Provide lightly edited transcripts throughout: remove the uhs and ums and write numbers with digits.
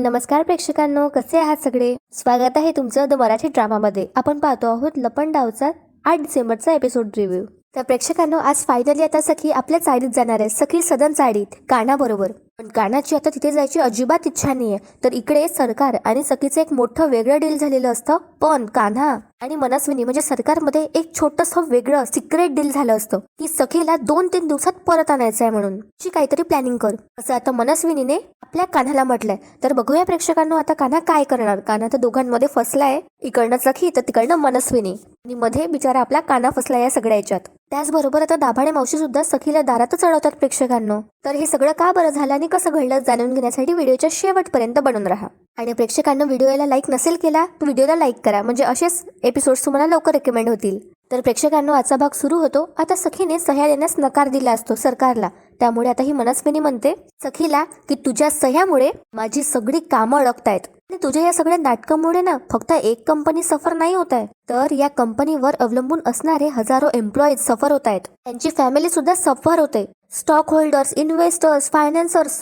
नमस्कार प्रेक्षकांनो, कसे आहात सगळे. स्वागत आहे तुमचं द मराठी ड्रामामध्ये. आपण पाहतो आहोत लपंडावचा 8 डिसेंबरचा एपिसोड रिव्ह्यू. तर प्रेक्षकांनो, आज फायनली आता सखी आपल्या चाळीत जाणार आहे. सखी सदन चाळीत कानाबरोबर. पण कानाची आता तिथे जायची अजिबात इच्छा नाहीये. तर इकडे सरकार आणि सखीचं एक मोठं वेगळं डील झालेलं असतं. पण कान्हा आणि मनस्विनी म्हणजे सरकारमध्ये एक छोटंसं वेगळं सिक्रेट डील झालं असतं की सखीला 2-3 दिवसात परत आणायचं आहे म्हणून ची काहीतरी प्लॅनिंग कर, असं आता मनस्विनीने आपल्या कान्हाला म्हटलंय. तर बघूया प्रेक्षकांनो, आता कान्हा काय करणार. कान्हा तर दोघांमध्ये फसलाय. इकडनं सखी तर तिकडनं मनस्विनी, आणि मध्ये बिचारा आपला कान्हा फसला या सगळ्या याच्यात. त्याचबरोबर आता दाभाडे मावशी सुद्धा सखीला दारातच अडवतात प्रेक्षकांनो. तर हे सगळं का बरं झालं आणि कसं घडलं जाणून घेण्यासाठी व्हिडिओच्या शेवटपर्यंत बनून राहा. आणि प्रेक्षकांना व्हिडिओला लाईक नसेल केला तर व्हिडिओला लाईक करा, म्हणजे असेच एपिसोड्स तुम्हाला लवकर रेकमेंड होतील. तर प्रेक्षकांनो, आजचा भाग सुरू होतो. आता सखीने सह्या देण्यास नकार दिला असतो सरकारला. त्यामुळे आता ही मनस्विनी म्हणते सखीला की तुझ्या सह्यामुळे माझी सगळी कामं अडकतायत आणि तुझ्या या सगळ्या नाटकामुळे ना फक्त एक कंपनी सफर नाही होत आहे, तर या कंपनीवर अवलंबून असणारे हजारो एम्प्लॉईज सफर होत आहेत. त्यांची फॅमिली सुद्धा सफर होते. स्टॉक होल्डर्स, इन्व्हेस्टर्स, फायनान्सर्स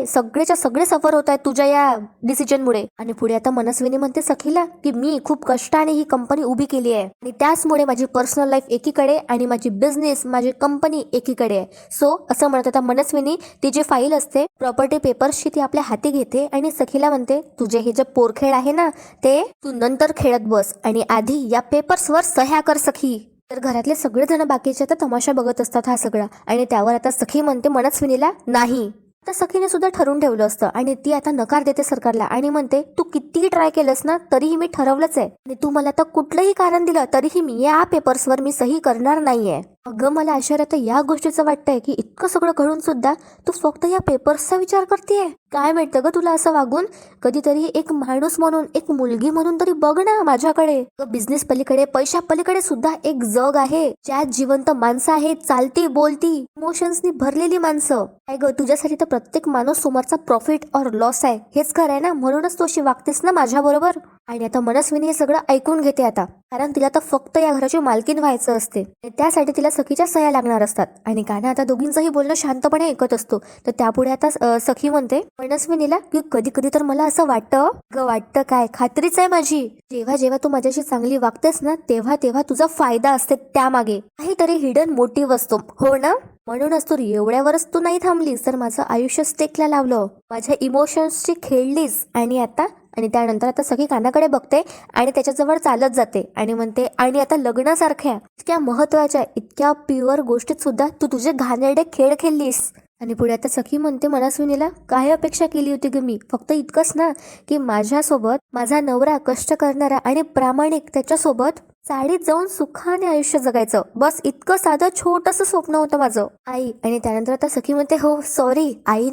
सगळेच्या सगळे सफर होत आहेत तुझ्या या डिसिजनमुळे. आणि पुढे आता मनस्विनी म्हणते सखीला की मी खूप कष्टाने ही कंपनी उभी केली आहे आणि त्याचमुळे माझी पर्सनल लाईफ एकीकडे आणि माझी बिझनेस, माझी कंपनी एकीकडे आहे. सो असं म्हणत आता मनस्विनी ती जी फाईल असते प्रॉपर्टी पेपर्सची ती आपल्या हाती घेते आणि सखीला म्हणते तुझे हे जे पोरखेळ आहे ना ते तू नंतर खेळत बस आणि आधी या पेपर्सवर सह्या कर सखी. तर घरातले सगळेजण बाकीचे आता तमाशा बघत असतात हा सगळा. आणि त्यावर आता सखी म्हणते मनस्विनीला नाही. तर सखीने सुद्धा ठरवून ठेवलं असतं आणि ती आता नकार देते सरकारला आणि म्हणते तू कितीही ट्राय केलंस ना तरीही मी ठरवलंच आहे आणि तू मला आता कुठलंही कारण दिलं तरीही मी या पेपर्सवर मी सही करणार नाहीये. अगं मला आश्चर्य या गोष्टीचं वाटतंय की इतकं सगळं घडून सुद्धा तू फक्त या पेपर्सचा विचार करतेय. काय मिळतं ग तुला असं वागून. कधीतरी एक माणूस म्हणून, एक मुलगी म्हणून तरी बघ ना माझ्याकडे. बिझनेस पलीकडे, पैशा पलीकडे सुद्धा एक जग आहे ज्यात जिवंत माणसं आहेत, चालती बोलती इमोशन्सनी भरलेली माणसं. काय ग तुझ्यासाठी तर प्रत्येक माणूस समोरचा प्रॉफिट और लॉस आहे हेच खरं आहे ना, म्हणूनच तू अशी वागतेस ना माझ्या बरोबर. आणि आता मनस्विनी हे सगळं ऐकून घेते आता, कारण तिला तर फक्त या घराची मालकीन व्हायचं असते. त्यासाठी तिला सखीच्या सह्या लागणार असतात. आणि कान्हा आता दोघींचंही बोलणं शांतपणे ऐकत असतो. तर त्यापुढे आता सखी म्हणते मनस्विनीला की कधी कधी तर मला असं वाटतं काय, खात्रीच आहे माझी, जेव्हा जेव्हा तू माझ्याशी चांगली वागतेस ना तेव्हा तेव्हा तुझा फायदा असते, त्यामागे काहीतरी हिडन मोटिव्ह असतो, हो ना. म्हणूनच तू एवढ्यावरच तू नाही थांबलीस तर माझं आयुष्य स्टेकला लावलं, माझ्या इमोशन्सची खेळलीस. आणि त्यानंतर आता सखी कानाकडे बघते आणि त्याच्याजवळ चालत जाते आणि म्हणते आणि आता लग्नासारख्या इतक्या महत्वाच्या, इतक्या प्युअर गोष्टीत सुद्धा तू तुझे घाणेरडे खेळ खेळलीस. आणि पुढे आता सखी म्हणते मनस्विनीला काय अपेक्षा केली होती ग मी, फक्त इतकंच ना की माझ्यासोबत माझा नवरा कष्ट करणारा आणि प्रामाणिक, त्याच्यासोबत चाळीत जाऊन सुखाने आयुष्य जगायचं, बस इतकं साधं छोटंसं स्वप्न होतं माझं आई. आणि त्यानंतर आता सखी म्हणते हो सॉरी, आई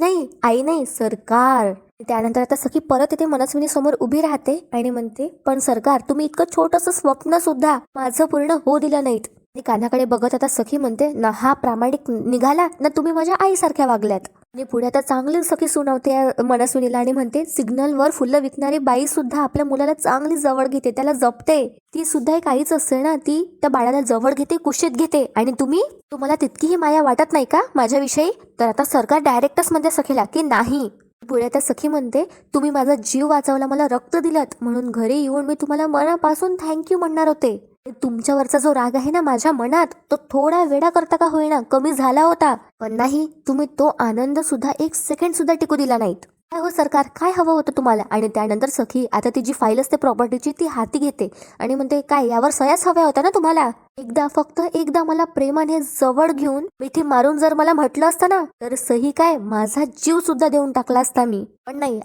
नाही सरकार. त्यानंतर आता सखी परत येते मनस्विनी समोर उभी राहते आणि म्हणते पण सरकार तुम्ही इतकं छोटंसं स्वप्न सुद्धा माझं पूर्ण होऊ दिलं नाहीत. आणि कानाकडे बघत आता सखी म्हणते ना हा प्रामाणिक निघाला ना तुम्ही माझ्या आईसारख्या वागल्यात. आणि पुढे आता चांगली सखी सुनावते मनस्विनीला आणि म्हणते सिग्नलवर फुलं विकणारी बाई सुद्धा आपल्या मुलाला चांगली जवळ घेते, त्याला जपते. ती सुद्धा एक आईच असते ना, ती त्या बाळाला जवळ घेते, कुशीत घेते. आणि तुम्हाला तितकीही माया वाटत नाही का माझ्याविषयी. तर आता सरकार डायरेक्टच म्हणते सखीला की नाही. पुढे आता सखी म्हणते तुम्ही माझा जीव वाचवला, मला रक्त दिलत, म्हणून घरी येऊन मी तुम्हाला मनापासून थँक्यू म्हणणार होते. तुमच्यावरचा जो राग आहे ना माझ्या मनात तो थोडा वेळा करता का होईना कमी झाला होता, पण नाही, तुम्ही तो आनंद सुद्धा 1 सेकंड सुद्धा टिकू दिला नाहीत. काय हो सरकार, काय हवं होतं तुम्हाला. आणि त्यानंतर सखी आता ती जी फाईल असते प्रॉपर्टीची ती हाती घेते आणि म्हणते काय यावर सह्याच हव्या होत्या ना तुम्हाला. फक्त एकदा मला प्रेमाने जवळ घेऊन मिठी मारून जर मला म्हटलं असतं ना तर सही काय माझा जीव सुद्धा देऊन टाकला असता मी. पण नाही,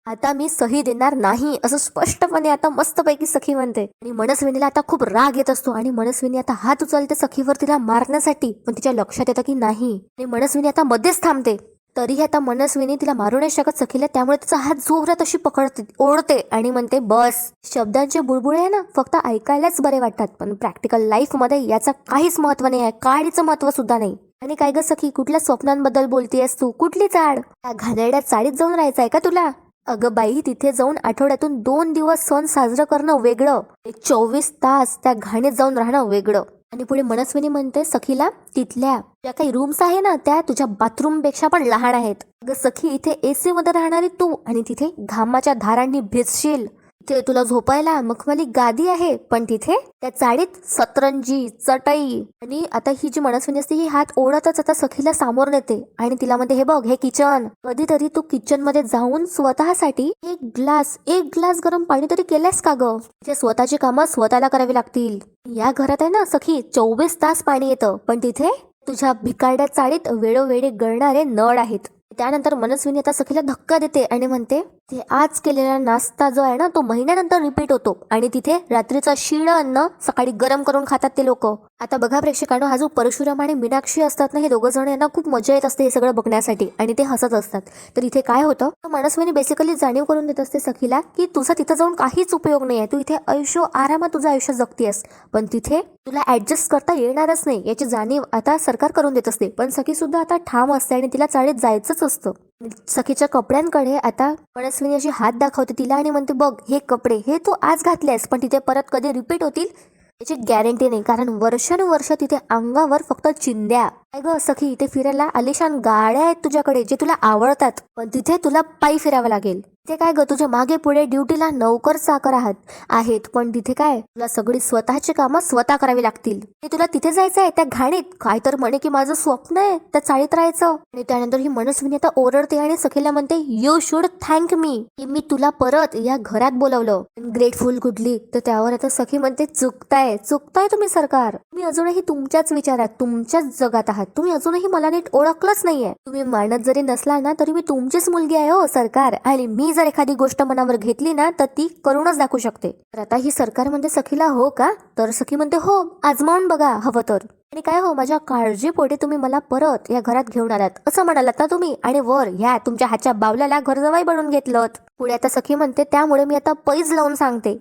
आता मी सही देणार नाही, असं स्पष्टपणे आता मस्तपैकी सखी म्हणते. आणि मनस्विनीला आता खूप राग येत असतो आणि मनस्विनी आता हात उचलते सखीवर तिला मारण्यासाठी, पण तिच्या लक्षात येतं की नाही. आणि मनस्विनी आता मध्येच थांबते. तरीही आता मनस्विनी तिला मारू नाही शकत सखीला, त्यामुळे तिचा हात जोरात अशी पकडते, ओढते आणि म्हणते बस. शब्दांचे बुळबुळे आहे ना फक्त ऐकायलाच बरे वाटतात, पण प्रॅक्टिकल लाईफ मध्ये याचा काहीच महत्व नाही आहे, काडीचं महत्व सुद्धा नाही. आणि काय ग सखी, कुठल्या स्वप्नांबद्दल बोलतेयस तू, कुठली चाड. त्या घाणेरड्या चाळीत जाऊन राहायचंय का तुला. अगं बाई, तिथे जाऊन आठवड्यातून 2 दिवस सण साजरं करणं वेगळं, 24 तास त्या घाणीत जाऊन राहणं वेगळं. आणि पुढे मनस्विनी म्हणते सखीला तिथल्या ज्या काही रूम्स आहे ना त्या तुझ्या बाथरूम पेक्षा पण लहान आहेत. अगं सखी, इथे एसी मध्ये राहणारी तू आणि तिथे घामाच्या धारांनी भिजशील. इथे तुला झोपायला मखमली गादी आहे, पण तिथे त्या चाळीत सतरंजी, चटई. आणि आता ही जी मनस्विनी असते ही हात ओढतच आता सखीला सामोर नेते आणि तिला म्हणते, हे बघ, हे किचन. कधीतरी तू किचन मध्ये जाऊन स्वतःसाठी एक ग्लास गरम पाणी तरी केलंस का ग? तिथे स्वतःची कामं स्वतःला करावी लागतील. या घरात आहे ना सखी 24 तास पाणी येतं, पण तिथे तुझ्या भिकारड्या चाळीत वेळोवेळी गळणारे नळ आहेत. त्यानंतर मनस्विनी आता सखीला धक्का देते आणि म्हणते, ते आज केलेला नाश्ता जो आहे ना तो महिन्यानंतर रिपीट होतो आणि तिथे रात्रीचं शिळं अन्न सकाळी गरम करून खातात ते लोक. आता बघा प्रेक्षकांनो, हा जो परशुराम आणि मीनाक्षी असतात ना, हे दोघं जण यांना खूप मजा येत असते हे सगळं बघण्यासाठी आणि ते हसत असतात. तर इथे काय होतं, मनस्विनी बेसिकली जाणीव करून देत असते सखीला की तुझा तिथं जाऊन काहीच उपयोग नाही आहे. तू इथे आरामात तुझं आयुष्य जगतेस, पण तिथे तुला ऍडजस्ट करता येणारच नाही याची जाणीव आता सरकार करून देत असते. पण सखी सुद्धा आता ठाम असते आणि तिला चाळीत जायचंच असतं. सखीच्या कपड्यांकडे आता मनस्विनी अशी हात दाखवते तिला आणि म्हणते, बघ, हे कपडे हे तू आज घातलेस, पण तिथे परत कधी रिपीट होतील याची गॅरंटी नाही, कारण वर्षानुवर्ष तिथे अंगावर फक्त चिंध्या. काय ग सखी, इथे फिरायला आलिशान गाड्या आहेत तुझ्याकडे जे तुला आवडतात, पण तिथे तुला पायी फिरावं लागेल. तिथे काय ग, तुझ्या मागे पुढे ड्युटीला नोकर चाकर आहेत, पण तिथे काय तुला सगळी स्वतःची कामं स्वतः करावी लागतील. हे तुला तिथे जायचं आहे त्या घाणीत, काय तर म्हणे की माझं स्वप्न आहे त्या चाळीत राहायचं. आणि त्यानंतर ही मनस्विनी आता ओरडते आणि सखीला म्हणते, यू शुड थँक मी की मी तुला परत या घरात बोलवलं. ग्रेटफुल कुठली? तर त्यावर आता सखी म्हणते, चुकताय तुम्ही सरकार. तुम्ही अजूनही तुमच्याच विचारात, तुमच्याच जगात आहात. तुम्ही अजूनही मला नीट ओळखलंच नाहीये. तुम्ही मानत जरी नसला ना तरी मी तुमचीच मुलगी आहे हो सरकार, आणि मी जर एखादी गोष्ट मनावर घेतली ना तर ती करूनच दाखवू शकते. तर आता ही सरकार म्हणते सखीला, हो का? तर सखी म्हणते, हो, आजमावून बघा हवं तर. आणि काय हो, माझ्या काळजीपोटी तुम्ही मला परत या घरात घेऊन आलात असं म्हणालात ना तुम्ही, आणि वर ह्या तुमच्या हातच्या बावल्याला घरजवाई बनवून घेतलं. पुढे आता सखी म्हणते, त्यामुळे मी आता पैज लावून सांगते,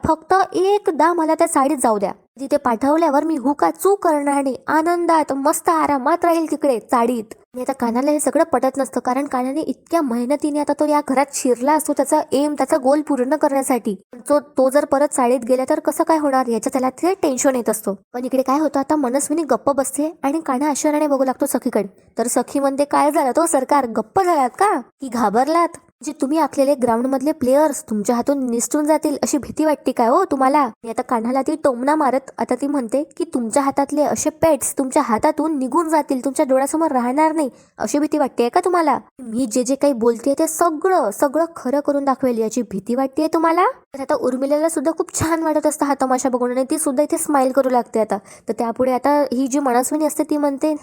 फक्त एकदा मला त्या साडीत जाऊ द्या. तिथे पाठवल्यावर मी हुका चूक करणार नाही, आनंदात मस्त आरामात राहील तिकडे चाडीत. आणि आता कानाला हे सगळं पटत नसतं, कारण कानाने इतक्या मेहनतीने आता तो या घरात शिरला असतो त्याचा गोल पूर्ण करण्यासाठी. तो जर परत चाळीत गेला तर कसं काय होणार याचं त्याला ते टेन्शन येत असतो. पण इकडे काय होतं, आता मनस्विनी गप्प बसते आणि काना आश्चर्याने बघू लागतो सखीकडे. तर सखी म्हणते, काय झालं तो सरकार, गप्प झालात का की घाबरलात? जे तुम्ही आखलेले ग्राउंड मधले प्लेयर्स तुमच्या हातून निसटून जातील अशी भीती वाटते काय हो तुम्हाला? आता कानाला ती टोमणा मारत आता ती म्हणते की तुमच्या हातातले असे पेट्स तुमच्या हातातून निघून जातील, तुमच्या डोळ्यासमोर राहणार नाही अशी भीती वाटते का तुम्हाला? मी जे काही बोलते ते सगळं खरं करून दाखवेल याची भीती वाटते तुम्हाला? तर आता उर्मिलाला सुद्धा खूप छान वाटत असतं हा तमाशा बघून आणि ती सुद्धा इथे स्माइल करू लागते आता. तर त्यापुढे आता ही जी मनस्विनी असते ती म्हणते,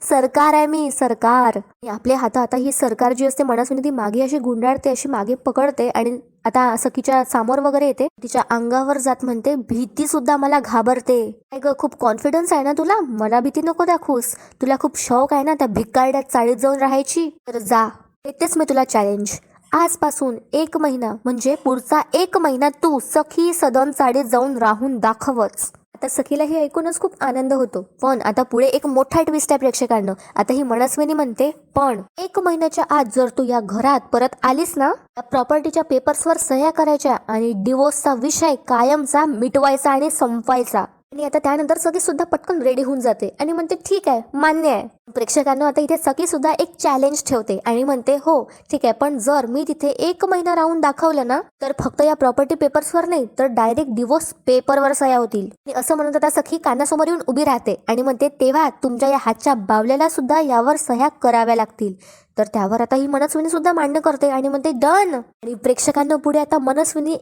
सरकार आहे मी, सरकार. आपले हात आता ही सरकार जी असते मनस्विनी ती मागे अशी गुंडाळते, अशी मागे पकडते आणि आता सखीच्या समोर वगैरे येते, तिच्या अंगावर जात म्हणते, भीती सुद्धा मला घाबरते. काय ग, खूप कॉन्फिडन्स आहे ना तुला? मला भीती नको दाखवूस. तुला खूप शौक आहे ना त्या भिकारड्यात चाळीत जाऊन राहायची, तर जा. येतेच मी तुला चॅलेंज. आजपासून 1 महिना म्हणजे पुढचा 1 महिना तू सखी सदन चाळीत जाऊन राहून दाखवच. आता सखीला हे ऐकूनच खूप आनंद होतो, पण आता पुढे एक मोठा ट्विस्ट आहे प्रेक्षकांना. आता ही मनस्विनी म्हणते, पण 1 महिन्याच्या आत जर तू या घरात परत आलीस ना, त्या प्रॉपर्टीच्या पेपर्सवर सह्या करायच्या आणि डिवोर्सचा विषय कायमचा मिटवायचा आणि संपवायचा. आणि आता त्यानंतर सखी सुद्धा पटकन रेडी होऊन जाते आणि म्हणते, ठीक आहे, मान्य आहे. प्रेक्षकांना आता इथे सखी सुद्धा एक चॅलेंज ठेवते आणि म्हणते, हो ठीक आहे, पण जर मी तिथे 1 महिना राहून दाखवलं ना तर फक्त या प्रॉपर्टी पेपर्सवर नाही तर डायरेक्ट डिवोर्स पेपरवर सह्या होतील. आणि असं म्हणत आता सखी कानासमोर येऊन उभी राहते आणि म्हणते, तेव्हा तुमच्या या हातच्या बावल्याला सुद्धा यावर सह्या कराव्या लागतील. तर त्यावर आता ही मनस्विनी सुद्धा मान्य करते आणि म्हणते, डन. आणि प्रेक्षकांना पुढे आता मनस्विनी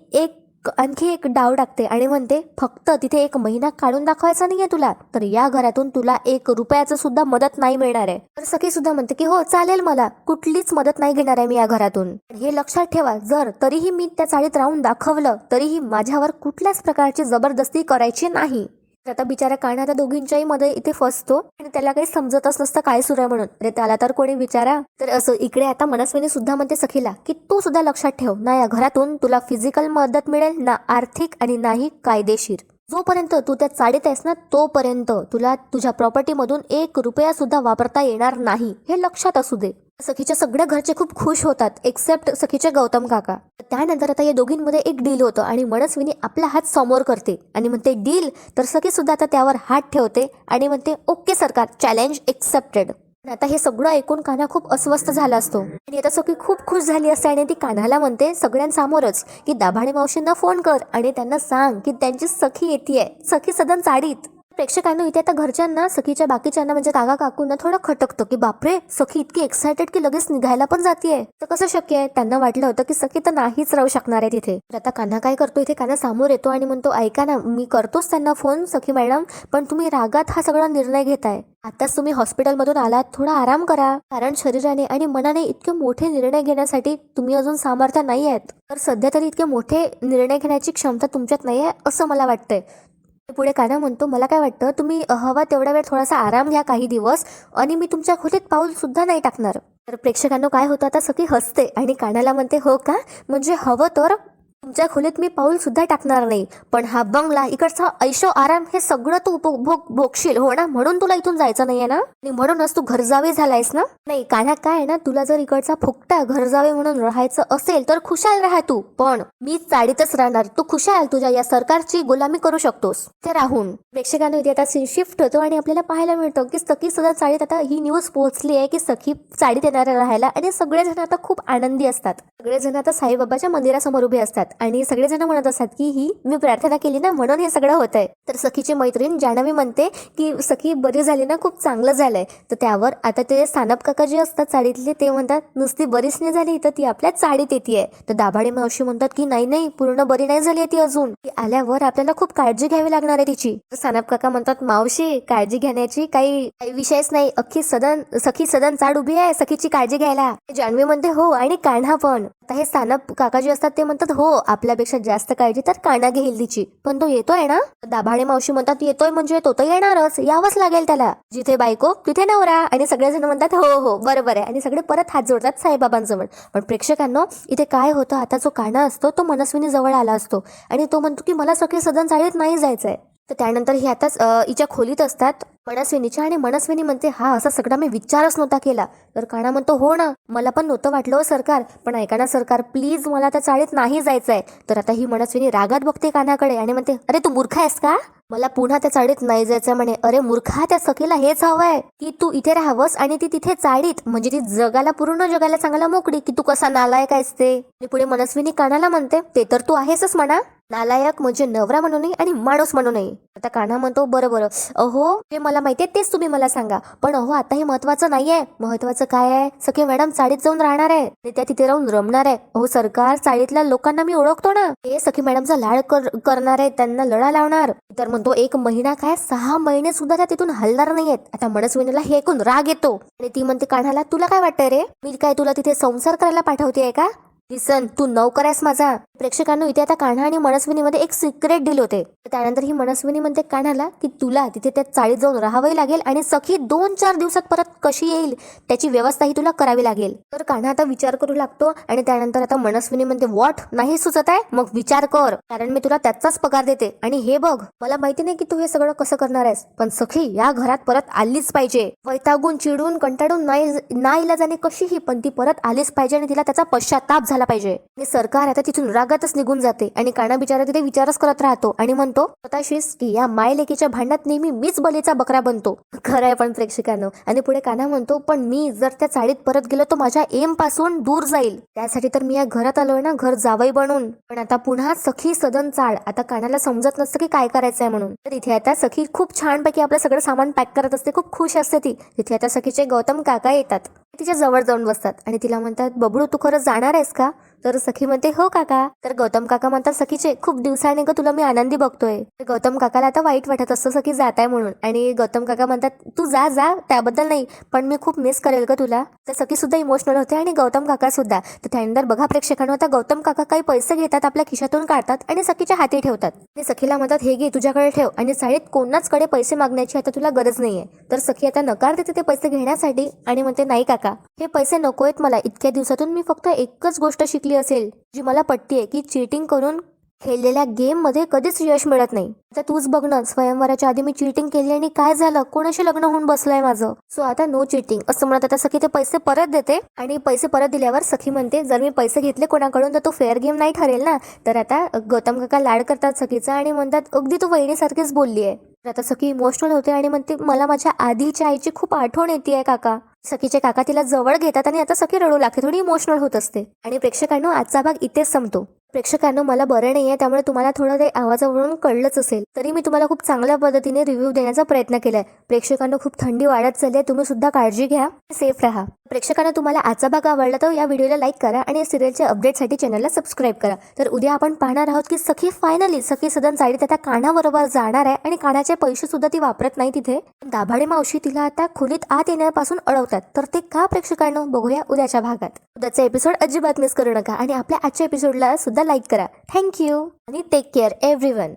आणखी एक डाव टाकते आणि म्हणते, फक्त तिथे 1 महिना काढून दाखवायचा नाहीये तुला, तर या घरातून तुला 1 रुपयाचं सुद्धा मदत नाही मिळणार आहे. तर सखी सुद्धा म्हणते की हो चालेल, मला कुठलीच मदत नाही घेणार आहे मी या घरातून. हे लक्षात ठेवा, जर तरीही मी त्या चाळीत राहून दाखवलं तरीही माझ्यावर कुठल्याच प्रकारची जबरदस्ती करायची नाही. आता बिचारा काना आता दोघींच्याही मध्ये इथे फसतो आणि त्याला काही समजतच नसतं काय सुरू आहे म्हणून. अरे त्याला तर कोणी विचारा. तर असं इकडे आता मनस्विनी सुद्धा म्हणते सखीला की तू सुद्धा लक्षात ठेव ना, या घरातून तुला फिजिकल मदत मिळेल ना आर्थिक आणि नाही कायदेशीर. जोपर्यंत तू त्या चाळीत आहेस ना तोपर्यंत तुला तुझ्या प्रॉपर्टीमधून 1 रुपया सुद्धा वापरता येणार नाही, हे लक्षात असू दे. सखीच्या सगळ्या घरचे खूप खुश होतात एक्सेप्ट सखीचे गौतम काका. त्यानंतर आता या दोघींमध्ये एक डील होतं आणि मनस्विनी आपला हात समोर करते आणि म्हणते डील. तर सखी सुद्धा आता त्यावर हात ठेवते आणि म्हणते ओके सरकार, चॅलेंज एक्सेप्टेड. आता हे सगळं ऐकून कान्हा खूप अस्वस्थ झाला असतो आणि आता सखी खूप खुश झाली असते आणि ती कान्हाला म्हणते सगळ्यांसमोरच की दाभाडे मावशींना फोन कर आणि त्यांना सांग की त्यांची सखी येतेय, सखी सदन चाळीत. प्रेक्षकांना इथे आता घरच्यांना, सखीच्या बाकीच्यांना म्हणजे काका काकूंना थोडं खटकतं की बापरे, सखी इतकी एक्सायटेड की लगेच निघायला पण जातीये, तर कसं शक्य आहे. त्यांना वाटलं होतं की सखी तर नाहीच राहू शकणार आहे तिथे. तर आता कान्हा काय करतो, इथे कान्हा समोर येतो आणि म्हणतो ऐका ना, मी करतोच त्यांना फोन सखी मॅडम, पण तुम्ही रागात हा सगळा निर्णय घेताय. आताच तुम्ही हॉस्पिटलमधून आलात, थोडा आराम करा, कारण शरीराने आणि मनाने इतके मोठे निर्णय घेण्यासाठी तुम्ही अजून सामर्थ्य नाही आहेत. तर सध्या तरी इतके मोठे निर्णय घेण्याची क्षमता तुमच्यात नाही आहे असं मला वाटतंय. पुढे कान्हा म्हणतो मला काय वाटतं, तुम्ही हवा तेवढा वेळ थोडासा आराम घ्या काही दिवस आणि मी तुमच्या खोलीत पाऊल सुद्धा नाही टाकणार. तर प्रेक्षकांना काय होतं, आता सखी हसते आणि कान्हाला म्हणते हो का, म्हणजे हवं तर तुमच्या खोलीत मी पाऊल सुद्धा टाकणार नाही, पण हा बंगला, इकडचा ऐशो आराम हे सगळं तू भोगशील हो ना, म्हणून तुला इथून जायचं नाहीये ना, आणि म्हणूनच तू घरजावे झालायस ना. नाही कान्हा, काय आहे ना, तुला जर इकडचा फुकटा घरजावे म्हणून राहायचं असेल तर खुशाल राहा तू, पण मी चाळीतच राहणार. तू खुशाल तुझ्या या सरकारची गुलामी करू शकतोस ते राहून. प्रेक्षकांना इथे आता शिफ्ट होतो आणि आपल्याला पाहायला मिळतं की सखी सुद्धा चाळीत. आता ही न्यूज पोहोचली आहे की सखी चाळीत येणार राहायला आणि सगळेजण आता खूप आनंदी असतात. सगळेजण आता साईबाबाच्या मंदिरासमोर उभे असतात आणि सगळेजण म्हणत असतात की ही मी प्रार्थना केली ना म्हणून हे सगळं होतंय. तर सखीची मैत्रीण जान्हवी म्हणते की सखी बरी झाली ना, खूप चांगलं झालंय. तर त्यावर आता ते सानप काका जे असतात चाळीतले ते म्हणतात नुसती बरीच नाही झाली तर ती आपल्या चाळीत येतेय. तर दाभाडे मावशी म्हणतात की नाही नाही, पूर्ण बरी नाही झाली ती अजून, ती आल्यावर आपल्याला खूप काळजी घ्यावी लागणार आहे तिची. तर सानप काका म्हणतात मावशी काळजी घेण्याची काही विषयच नाही, सखी सदन चाड उभी आहे सखीची काळजी घ्यायला. जान्हवी म्हणते हो, आणि कान्हा पण. आता हे सानप काका जे असतात ते म्हणतात हो, आपल्यापेक्षा जास्त काळजी तर कान्हा घेईल तिची, पण तो येतोय ना. दाभाडे मावशी म्हणतात येतोय म्हणजे तो तर येणारच, यावंच लागेल त्याला, जिथे बायको तिथे नवरा. आणि सगळेजण म्हणतात हो हो बरोबर आहे आणि सगळे परत हात जोडतात साईबाबांजवळ. पण प्रेक्षकांनो इथे काय होतं, आता जो कान्हा असतो तो मनस्विनी जवळ आला असतो आणि तो म्हणतो की मला सखी सदन चाळीत नाही जायचंय. तर त्यानंतर ही आताच हिच्या खोलीत असतात मनस्विनीच्या आणि मनस्विनी म्हणते हा असा सगळा मी विचारच नव्हता केला. तर कान्हा म्हणतो हो ना, मला पण नव्हतं वाटलं हो सरकार, पण ऐका ना सरकार प्लीज, मला त्या चाळीत नाही जायचंय. तर आता ही मनस्विनी रागात बघते कान्हाकडे आणि म्हणते अरे तू मूर्ख आहेस का, मला पुन्हा त्या चाळीत नाही जायचं म्हणे. अरे मूर्खा, त्या सखीला हेच हवंय की तू इथे राहावंस आणि ती तिथे चाळीत, म्हणजे ती जगाला, पूर्ण जगाला सांगायला मोकळी की तू कसा नालायक आहेस ते. आणि पुढे मनस्विनी कान्हाला म्हणते ते तर तू आहेसच म्हणा, नालायक म्हणजे नवरा म्हणू नये आणि माणूस म्हणू नये. आता कान्हा म्हणतो बरं बरं, अहो ते मला माहितीये, तेच तुम्ही मला सांगा, पण अहो आता हे महत्वाचं नाहीये. महत्वाचं काय आहे, सखी मॅडम चाळीत जाऊन राहणार आहे आणि त्या तिथे राहून रमणार आहे. अहो सरकार, चाळीतल्या लोकांना मी ओळखतो ना, ते सखी मॅडमचा लाड करणार आहे, त्यांना लढा लावणार. तर म्हणतो 1 महिना काय 6 महिने सुद्धा त्या तिथून हलणार नाहीयेत. आता मनस्विनीला हे ऐकून राग येतो आणि ती म्हणते कान्हाला तुला काय वाटतंय रे, मी काय तुला तिथे संसार करायला पाठवतेय का, लिसन तू नौकर आहेस माझा. प्रेक्षकांनो इथे आता कान्हा आणि मनस्विनीमध्ये एक सिक्रेट डील होते. त्यानंतर ही मनस्विनी म्हणते कान्हाला की तुला तिथे त्या चाळीत जाऊन राहावंही लागेल आणि सखी 2-4 दिवसात परत कशी येईल त्याची व्यवस्थाही तुला करावी लागेल. तर कान्हा आता विचार करू लागतो आणि त्यानंतर आता मनस्विनी म्हणते व्हॉट, नाही सुचत आहे, मग विचार कर, कारण मी तुला त्याचाच पगार देते. आणि हे बघ, मला माहिती नाही की तू हे सगळं कसं करणार आहेस, पण सखी या घरात परत आलीच पाहिजे. वैतागून चिडून कंटाळून नाईलाजाने कशीही, पण ती परत आलीच पाहिजे आणि तिला त्याचा पश्चाताप झाला पाहिजे. आणि सरकार आता तिथून रागातच निघून जाते आणि कान्हा बिचारा तिथे विचारच करत राहतो आणि म्हणतो स्वतःशीच की या माय लेकीच्या भांडणात नेहमी मीच बलीचा बकरा बनतो. खरं आहे पण प्रेक्षकांनो. आणि पुढे कान्हा म्हणतो पण मी जर त्या चाळीत परत गेलो तर माझ्या एम पासून दूर जाईल, त्यासाठी तर मी या घरात आलोय ना, घर जावई बनून. पण आता पुन्हा सखी सदन चाळ. आता कान्हाला समजत नसतं की काय करायचंय म्हणून. तर इथे आता सखी खूप छानपैकी आपलं सगळं सामान पॅक करत असते, खूप खुश असते ती. तिथे आता सखीचे गौतम काका येतात, तिच्या जवळ जाऊन बसतात आणि तिला म्हणतात बबडू तू खरंच जाणार आहेस का. तर सखी म्हणते हो काका. तर गौतम काका म्हणतात सखीचे खूप दिवसाने ग तुला मी आनंदी बघतोय. तर गौतम काकाला आता वाईट वाटत असतं सखी जात आहे म्हणून, आणि गौतम काका म्हणतात तू जा जा, त्याबद्दल नाही, पण मी खूप मिस करेल ग तुला. तर सखी सुद्धा इमोशनल होते आणि गौतम काका सुद्धा. तर त्यानंतर बघा प्रेक्षकांनो, आता गौतम काका काही पैसे घेतात, आपल्या खिशातून काढतात आणि सखीच्या हाती ठेवतात आणि सखीला म्हणतात हे घे तुझ्याकडे ठेव आणि चाळीत कोणाचकडे पैसे मागण्याची आता तुला गरज नाहीये. तर सखी आता नकार देते ते पैसे घेण्यासाठी आणि म्हणते नाही काका, हे पैसे नकोयत मला. इतक्या दिवसातून मी फक्त एकच गोष्ट शिकली असेल जी मला पटतीये की चीटिंग करून खेळलेल्या गेम मध्ये कधीच यश मिळत नाही. आता तूच बघ ना, स्वयंवराच्या आधी मी चिटिंग केली आणि काय झालं, कोणाशी लग्न होऊन बसलंय माझं. सो आता नो चिटिंग असं म्हणत आता सखी ते पैसे परत देते आणि पैसे परत दिल्यावर सखी म्हणते जर मी पैसे घेतले कोणाकडून तर तो फेअर गेम नाही ठरेल ना. तर आता गौतम काका लाड करतात सखीचा आणि म्हणतात अगदी तू वहिनीसारखीच बोलली आहे. तर आता सखी इमोशनल होते आणि म्हणते मला माझ्या आधीच्या आईची खूप आठवण येते आहे काका. सखीचे काका तिला जवळ घेतात आणि आता सखी रडू लागते, थोडी इमोशनल होत असते. आणि प्रेक्षकांनो आजचा भाग इथेच संपतो. प्रेक्षकांनो मला बरं नाहीये त्यामुळे तुम्हाला थोडं ते आवाजावरून कळलंच असेल, तरी मी तुम्हाला खूप चांगल्या पद्धतीने रिव्ह्यू देण्याचा प्रयत्न केलाय. प्रेक्षकांनो खूप थंडी वाढत चालली आहे, तुम्ही सुद्धा काळजी घ्या, सेफ राहा. प्रेक्षकांना तुम्हाला आजचा भाग आवडला तर या व्हिडिओला लाईक करा आणि या सिरियलचे अपडेटसाठी चॅनलला सबस्क्राईब करा. तर उद्या आपण पाहणार आहोत की सखी फायनली सखी सदन साईड आता कानाबरोबर जाणार आहे आणि कानाचे पैसे सुद्धा ती वापरत नाही तिथे. दाभाडे मावशी तिला आता खोलीत आत येण्यापासून अडवतात. तर ते का प्रेक्षकांनो बघूया उद्याच्या भागात. उद्याचा एपिसोड अजिबात मिस करू नका आणि आपल्या आजच्या एपिसोडला सुद्धा लाईक करा. थँक्यू आणि टेक केअर एव्हरीवन.